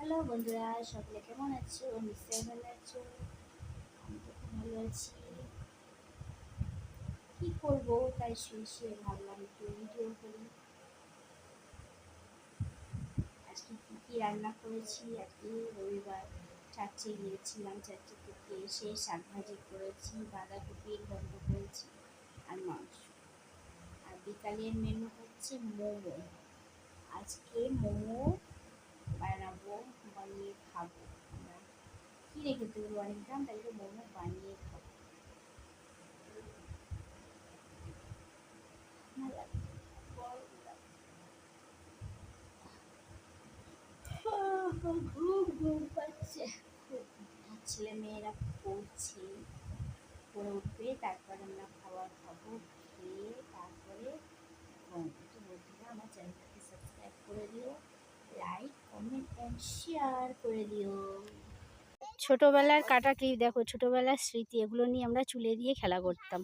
Hello বন্ধুরা, সকলে কেমন আছো? নিশ্চয়ই ভালো আছো। আমি তো খুব ভালো আছি। কি করবো, তাই শুয়ে শুয়ে ভাবলাম একটু ভিডিও করি। আজকে কি কি রান্না করেছি? আজকে রবিবার, চার্চে গিয়েছিলাম। চার্চে থেকে এসে শাক ভাজি করেছি, বাঁধাকপির ঘন্ট করেছি আর মাংস। আর বিকালের মেনু হচ্ছে মোমো। আজকে মোমো বানাবো, বানিয়ে খাবো আমরা। কিনে খেতে পারবো অনেক দাম, তাই মোমো বানিয়ে খাবো। ঘুম ঘুম পাচ্ছে খুব। ছেলে মেয়েরা পড়ছে, পড়ে উঠবে, তারপরে আমরা খাবার খাবো। খেয়ে তারপরে তো বন্ধুরা, আমার চ্যানেলটাকে সাবস্ক্রাইব করে দিও, লাইক কমেন্ট অ্যান্ড শেয়ার করে দিও। ছোটবেলার কাটা ক্লিপ দেখো, ছোটবেলার স্মৃতি, এগুলো নিয়ে আমরা চুলে দিয়ে খেলা করতাম।